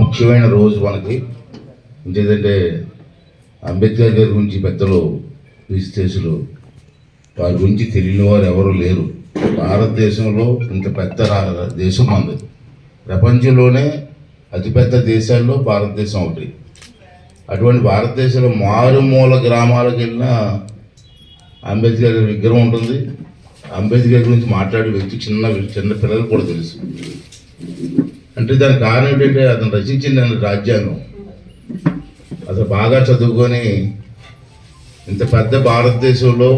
ముఖ్యమైన రోజు మనకి. ఎందుకంటే అంబేద్కర్ గారి గురించి పెద్దలు విశ్లేషకులు వారి గురించి తెలియని వారు ఎవరు లేరు. భారతదేశంలో ఇంత పెద్ద దేశం మనది. ప్రపంచంలోనే అతిపెద్ద దేశాల్లో భారతదేశం ఒకటి. అటువంటి భారతదేశంలో మారుమూల గ్రామాలకు వెళ్ళిన అంబేద్కర్ గారి విగ్రహం ఉంటుంది. అంబేద్కర్ గురించి మాట్లాడే వ్యక్తి చిన్న పిల్లలు కూడా తెలుసు. అంటే దానికి కారణం ఏంటంటే అతను రచించిన రాజ్యాంగం. బాగా చదువుకొని ఇంత పెద్ద భారతదేశంలో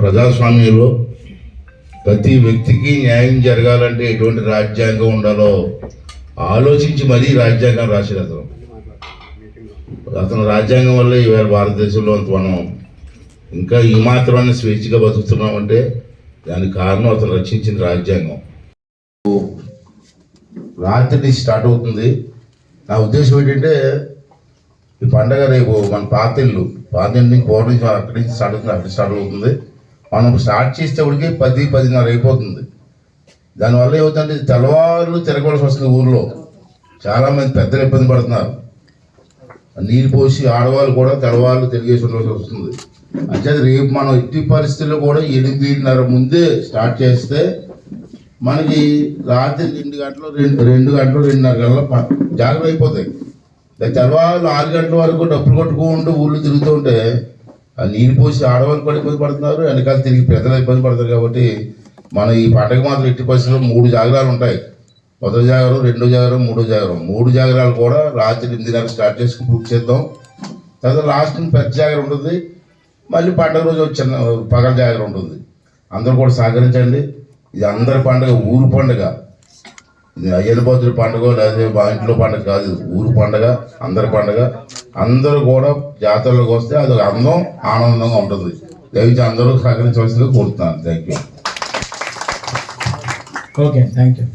ప్రజాస్వామ్యంలో ప్రతి వ్యక్తికి న్యాయం జరగాలంటే ఎటువంటి రాజ్యాంగం ఉండాలో ఆలోచించి మరీ రాజ్యాంగం రాశాడు అతను రాజ్యాంగం వల్ల ఈవేళ భారతదేశంలో మనం ఇంకా ఈ మాత్రమే స్వేచ్ఛగా బతుకుతున్నామంటే దానికి కారణం అతను రచించిన రాజ్యాంగం. రాత్రి స్టార్ట్ అవుతుంది. నా ఉద్దేశం ఏంటంటే ఈ పండగ రేపు మన పాత ఇల్లు నుంచి నుంచి అక్కడి నుంచి స్టార్ట్ అవుతుంది, అక్కడి స్టార్ట్ అవుతుంది. మనం స్టార్ట్ చేసేటప్పటికి 10-10:30 అయిపోతుంది. దానివల్ల ఏమవుతుందంటే తెల్లవారులు తిరగవలసి వస్తుంది. ఊళ్ళో చాలామంది పెద్దలు ఇబ్బంది పడుతున్నారు. నీళ్ళు పోసి ఆడవాళ్ళు కూడా తెల్లవారులు తిరిగేసి ఉండవలసి వస్తుంది. అంటే రేపు మనం ఎట్టి పరిస్థితుల్లో కూడా 8:30 ముందే స్టార్ట్ చేస్తే మనకి రాత్రి 2 గంటలు 2:30 గంటల జాగ్రత్త అయిపోతాయి. తెల్లవారు 6 గంటల వరకు డబ్బులు కొట్టుకుంటూ ఊళ్ళు తిరుగుతూ ఉంటే ఆ నీళ్ళు పోసి ఆడవాళ్ళు కూడా ఇబ్బంది పడుతున్నారు, వెనకాల తిరిగి పెద్దలు ఇబ్బంది పడతారు. కాబట్టి మన ఈ పంటకు మాత్రం ఎట్టి పరిస్థితుల్లో 3 జాగ్రాలు ఉంటాయి. మొదటి జాగరం, 2వ జాగరం, 3వ జాగరం. 3 జాగరాలు కూడా రాత్రి 8:30 స్టార్ట్ చేసుకుని పూర్తి చేద్దాం. తర్వాత లాస్ట్ పెద్ద జాగరం ఉంటుంది. మళ్ళీ పండుగ రోజు చిన్న పగల జాగరం ఉంటుంది. అందరూ కూడా సహకరించండి. ఇది అందరి పండుగ, ఊరు పండుగ. ఇది అయ్యనపోతుల పండుగ లేదా మా ఇంట్లో పండుగ కాదు, ఊరు పండుగ, అందరి పండుగ. అందరూ కూడా జాతరలోకి వస్తే అది అందం ఆనందంగా ఉంటుంది. దయచేసి అందరూ సహకరించవలసిందిగా కోరుతున్నాను. Thank you. Okay, thank you.